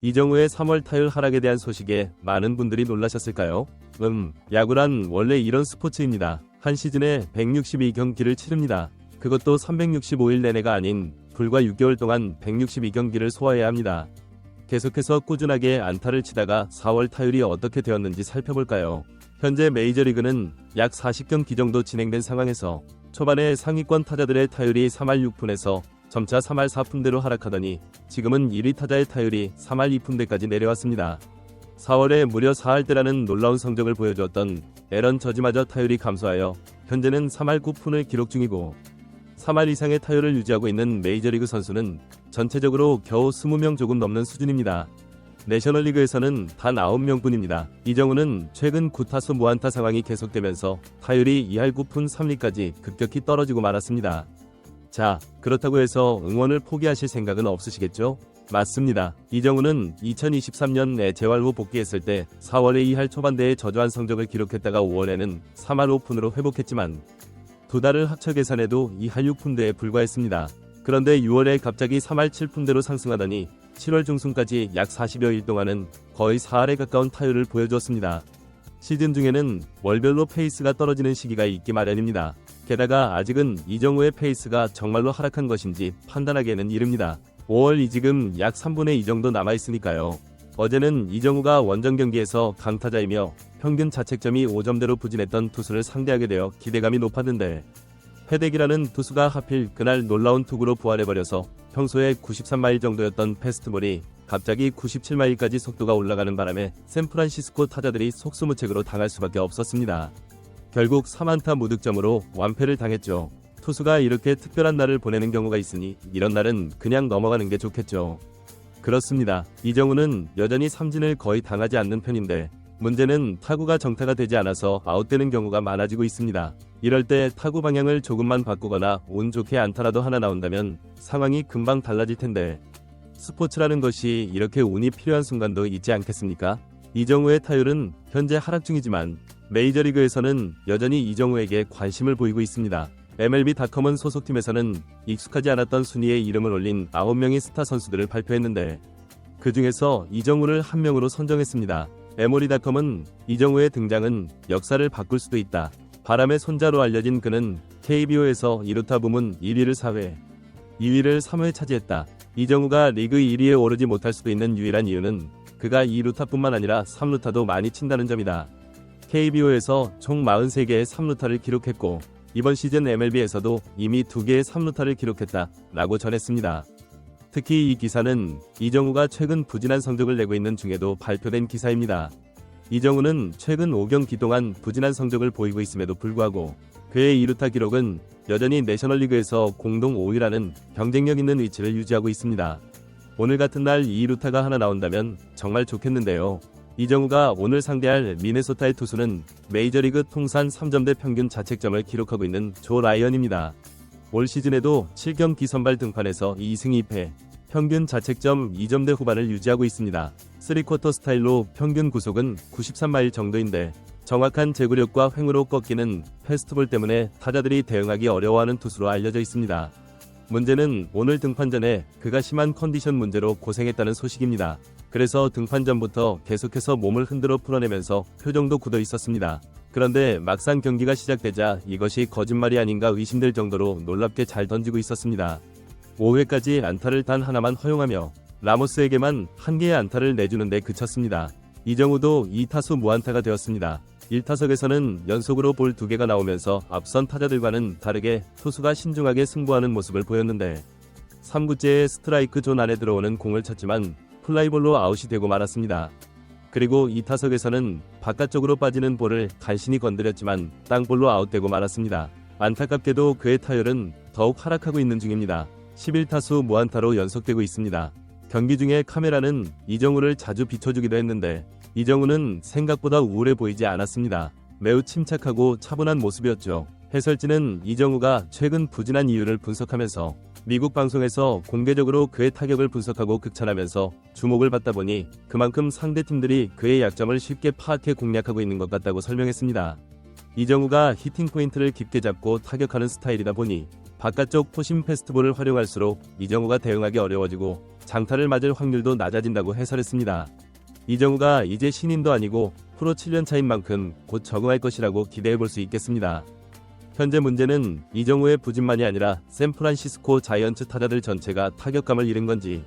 이정우의 3월 타율 하락에 대한 소식에 많은 분들이 놀라셨을까요? 야구란 원래 이런 스포츠입니다. 한 시즌에 162경기를 치릅니다. 그것도 365일 내내가 아닌 불과 6개월 동안 162경기를 소화해야 합니다. 계속해서 꾸준하게 안타를 치다가 4월 타율이 어떻게 되었는지 살펴볼까요? 현재 메이저리그는 약 40경기 정도 진행된 상황에서 초반에 상위권 타자들의 타율이 3할 6푼에서 점차 3할 4푼대로 하락하더니 지금은 1위 타자의 타율이 3할 2푼대까지 내려왔습니다. 4월에 무려 4할대라는 놀라운 성적을 보여주었던 에런 저지마저 타율이 감소하여 현재는 3할 9푼을 기록 중이고 3할 이상의 타율을 유지하고 있는 메이저리그 선수는 전체적으로 겨우 20명 조금 넘는 수준입니다. 내셔널리그에서는 단 9명뿐입니다. 이정우는 최근 9타수 무안타 상황이 계속되면서 타율이 2할 9푼 3리까지 급격히 떨어지고 말았습니다. 자, 그렇다고 해서 응원을 포기하실 생각은 없으시겠죠? 맞습니다. 이정우는 2023년에 재활 후 복귀했을 때 4월에 2할 초반대에 저조한 성적을 기록했다가 5월에는 3할 5푼으로 회복했지만 두 달을 합쳐 계산해도 2할 6푼대에 불과했습니다. 그런데 6월에 갑자기 3할 7푼대로 상승하더니 7월 중순까지 약 40여일 동안은 거의 4할에 가까운 타율을 보여주었습니다. 시즌 중에는 월별로 페이스가 떨어지는 시기가 있기 마련입니다. 게다가 아직은 이정우의 페이스가 정말로 하락한 것인지 판단하기에는 이릅니다. 5월이 지금 약 3분의 2 정도 남아있으니까요. 어제는 이정우가 원정 경기에서 강타자이며 평균 자책점이 5점대로 부진했던 투수를 상대하게 되어 기대감이 높았는데 패덱이라는 투수가 하필 그날 놀라운 투구로 부활해버려서 평소에 93마일 정도였던 패스트볼이 갑자기 97마일까지 속도가 올라가는 바람에 샌프란시스코 타자들이 속수무책으로 당할 수밖에 없었습니다. 결국 3안타 무득점으로 완패를 당했죠. 투수가 이렇게 특별한 날을 보내는 경우가 있으니 이런 날은 그냥 넘어가는 게 좋겠죠. 그렇습니다. 이정우는 여전히 삼진을 거의 당하지 않는 편인데 문제는 타구가 정타가 되지 않아서 아웃되는 경우가 많아지고 있습니다. 이럴 때 타구 방향을 조금만 바꾸거나 운 좋게 안타라도 하나 나온다면 상황이 금방 달라질 텐데 스포츠라는 것이 이렇게 운이 필요한 순간도 있지 않겠습니까? 이정우의 타율은 현재 하락 중이지만 메이저리그에서는 여전히 이정우에게 관심을 보이고 있습니다. MLB.com은 소속팀에서는 익숙하지 않았던 순위에 이름을 올린 9명의 스타 선수들을 발표했는데 그 중에서 이정우를 한 명으로 선정했습니다. MLB.com은 이정우의 등장은 역사를 바꿀 수도 있다. 바람의 손자로 알려진 그는 KBO에서 2루타 부문 1위를 4회, 2위를 3회 차지했다. 이정우가 리그 1위에 오르지 못할 수도 있는 유일한 이유는 그가 2루타뿐만 아니라 3루타도 많이 친다는 점이다. KBO에서 총 43개의 3루타를 기록했고 이번 시즌 MLB에서도 이미 2개의 3루타를 기록했다 라고 전했습니다. 특히 이 기사는 이정우가 최근 부진한 성적을 내고 있는 중에도 발표된 기사입니다. 이정우는 최근 5경기 동안 부진한 성적을 보이고 있음에도 불구하고 그의 2루타 기록은 여전히 내셔널리그에서 공동 5위라는 경쟁력 있는 위치를 유지하고 있습니다. 오늘 같은 날 2루타가 하나 나온다면 정말 좋겠는데요. 이정우가 오늘 상대할 미네소타의 투수는 메이저리그 통산 3점대 평균 자책점을 기록하고 있는 조 라이언입니다. 올 시즌에도 7경기 선발 등판에서 2승 2패, 평균 자책점 2점대 후반을 유지하고 있습니다. 3쿼터 스타일로 평균 구속은 93마일 정도인데 정확한 제구력과 횡으로 꺾이는 패스트볼 때문에 타자들이 대응하기 어려워하는 투수로 알려져 있습니다. 문제는 오늘 등판 전에 그가 심한 컨디션 문제로 고생했다는 소식입니다. 그래서 등판 전부터 계속해서 몸을 흔들어 풀어내면서 표정도 굳어 있었습니다. 그런데 막상 경기가 시작되자 이것이 거짓말이 아닌가 의심될 정도로 놀랍게 잘 던지고 있었습니다. 5회까지 안타를 단 하나만 허용하며 라모스에게만 한 개의 안타를 내주는데 그쳤습니다. 이정우도 2타수 무안타가 되었습니다. 1타석에서는 연속으로 볼 2개가 나오면서 앞선 타자들과는 다르게 투수가 신중하게 승부하는 모습을 보였는데 3구째에 스트라이크 존 안에 들어오는 공을 쳤지만 플라이볼로 아웃이 되고 말았습니다. 그리고 2타석에서는 바깥쪽으로 빠지는 볼을 간신히 건드렸지만 땅볼로 아웃되고 말았습니다. 안타깝게도 그의 타율은 더욱 하락하고 있는 중입니다. 11타수 무안타로 연속되고 있습니다. 경기 중에 카메라는 이정우를 자주 비춰주기도 했는데 이정우는 생각보다 우울해 보이지 않았습니다. 매우 침착하고 차분한 모습이었죠. 해설진은 이정우가 최근 부진한 이유를 분석하면서 미국 방송에서 공개적으로 그의 타격을 분석하고 극찬하면서 주목을 받다 보니 그만큼 상대팀들이 그의 약점을 쉽게 파악해 공략하고 있는 것 같다고 설명했습니다. 이정우가 히팅 포인트를 깊게 잡고 타격하는 스타일이다 보니 바깥쪽 포심 패스트볼을 활용할수록 이정우가 대응하기 어려워지고 장타를 맞을 확률도 낮아진다고 해설했습니다. 이정우가 이제 신인도 아니고 프로 7년 차인 만큼 곧 적응할 것이라고 기대해볼 수 있겠습니다. 현재 문제는 이정우의 부진만이 아니라 샌프란시스코 자이언츠 타자들 전체가 타격감을 잃은 건지,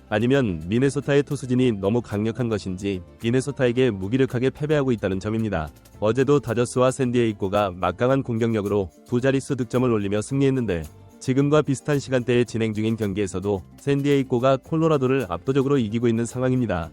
아니면 미네소타의 투수진이 너무 강력한 것인지 미네소타에게 무기력하게 패배하고 있다는 점입니다. 어제도 다저스와 샌디에이고가 막강한 공격력으로 두 자릿수 득점을 올리며 승리했는데, 지금과 비슷한 시간대에 진행 중인 경기에서도 샌디에이고가 콜로라도를 압도적으로 이기고 있는 상황입니다.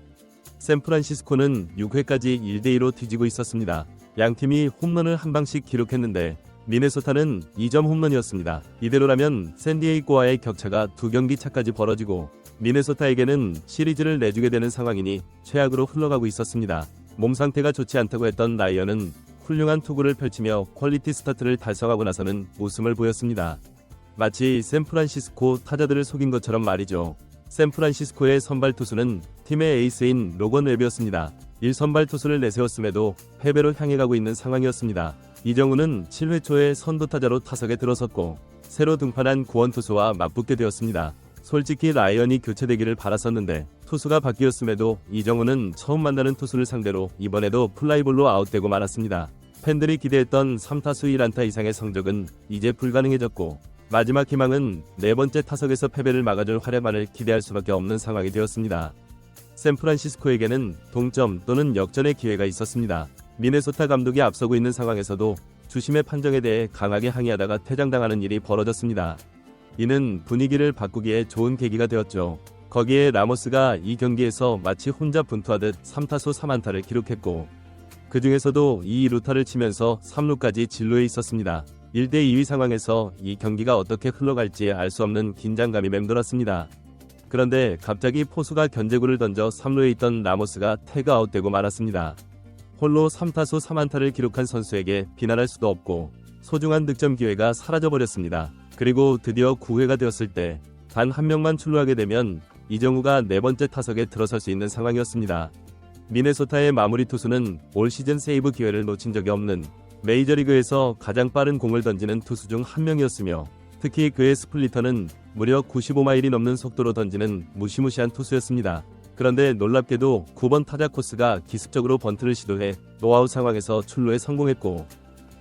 샌프란시스코는 6회까지 1대2로 뒤지고 있었습니다. 양팀이 홈런을 한 방씩 기록했는데 미네소타는 2점 홈런이었습니다. 이대로라면 샌디에이고와의 격차가 2경기 차까지 벌어지고 미네소타에게는 시리즈를 내주게 되는 상황이니 최악으로 흘러가고 있었습니다. 몸 상태가 좋지 않다고 했던 라이언은 훌륭한 투구를 펼치며 퀄리티 스타트를 달성하고 나서는 웃음을 보였습니다. 마치 샌프란시스코 타자들을 속인 것처럼 말이죠. 샌프란시스코의 선발 투수는 팀의 에이스인 로건 웹이었습니다. 1선발 투수를 내세웠음에도 패배로 향해 가고 있는 상황이었습니다. 이정우는 7회 초에 선두타자로 타석에 들어섰고 새로 등판한 구원 투수와 맞붙게 되었습니다. 솔직히 라이언이 교체되기를 바랐었는데 투수가 바뀌었음에도 이정우는 처음 만나는 투수를 상대로 이번에도 플라이볼로 아웃되고 말았습니다. 팬들이 기대했던 3타수 1안타 이상의 성적은 이제 불가능해졌고 마지막 희망은 네 번째 타석에서 패배를 막아줄 활약만을 기대할 수밖에 없는 상황이 되었습니다. 샌프란시스코에게는 동점 또는 역전의 기회가 있었습니다. 미네소타 감독이 앞서고 있는 상황에서도 주심의 판정에 대해 강하게 항의하다가 퇴장당하는 일이 벌어졌습니다. 이는 분위기를 바꾸기에 좋은 계기가 되었죠. 거기에 라모스가 이 경기에서 마치 혼자 분투하듯 3타수 3안타를 기록했고 그 중에서도 2루타를 치면서 3루까지 진루에 있었습니다. 1대2위 상황에서 이 경기가 어떻게 흘러갈지 알 수 없는 긴장감이 맴돌았습니다. 그런데 갑자기 포수가 견제구를 던져 3루에 있던 라모스가 태그 아웃되고 말았습니다. 홀로 3타수 3안타를 기록한 선수에게 비난할 수도 없고 소중한 득점 기회가 사라져버렸습니다. 그리고 드디어 9회가 되었을 때 단 한 명만 출루하게 되면 이정우가 네 번째 타석에 들어설 수 있는 상황이었습니다. 미네소타의 마무리 투수는 올 시즌 세이브 기회를 놓친 적이 없는 메이저리그에서 가장 빠른 공을 던지는 투수 중 한 명이었으며 특히 그의 스플리터는 무려 95마일이 넘는 속도로 던지는 무시무시한 투수였습니다. 그런데 놀랍게도 9번 타자 코스가 기습적으로 번트를 시도해 노아웃 상황에서 출루에 성공했고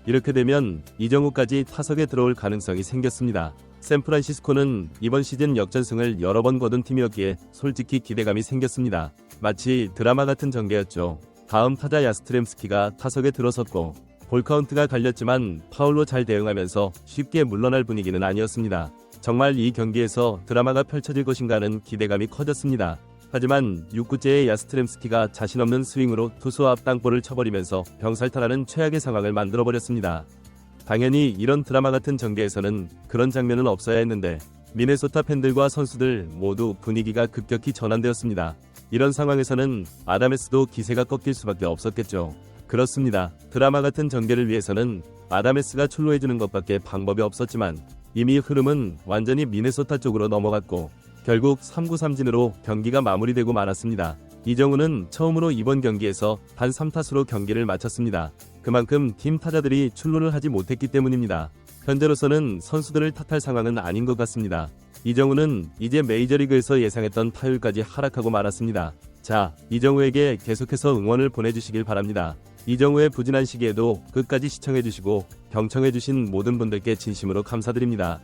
이렇게 되면 이정우까지 타석에 들어올 가능성이 생겼습니다. 샌프란시스코는 이번 시즌 역전승을 여러 번 거둔 팀이었기에 솔직히 기대감이 생겼습니다. 마치 드라마 같은 전개였죠. 다음 타자 야스트렘스키가 타석에 들어섰고 볼카운트가 갈렸지만 파울로 잘 대응하면서 쉽게 물러날 분위기는 아니었습니다. 정말 이 경기에서 드라마가 펼쳐질 것인가 하는 기대감이 커졌습니다. 하지만 6구째의 야스트렘스키가 자신 없는 스윙으로 투수 앞 땅볼을 쳐버리면서 병살타라는 최악의 상황을 만들어버렸습니다. 당연히 이런 드라마 같은 전개에서는 그런 장면은 없어야 했는데 미네소타 팬들과 선수들 모두 분위기가 급격히 전환되었습니다. 이런 상황에서는 아다메스도 기세가 꺾일 수밖에 없었겠죠. 그렇습니다. 드라마 같은 전개를 위해서는 아다메스가 출루해주는 것밖에 방법이 없었지만 이미 흐름은 완전히 미네소타 쪽으로 넘어갔고 결국 3구 3진으로 경기가 마무리되고 말았습니다. 이정우는 처음으로 이번 경기에서 단 3타수로 경기를 마쳤습니다. 그만큼 팀 타자들이 출루를 하지 못했기 때문입니다. 현재로서는 선수들을 탓할 상황은 아닌 것 같습니다. 이정우는 이제 메이저리그에서 예상했던 타율까지 하락하고 말았습니다. 자, 이정우에게 계속해서 응원을 보내주시길 바랍니다. 이정우의 부진한 시기에도 끝까지 시청해주시고 경청해주신 모든 분들께 진심으로 감사드립니다.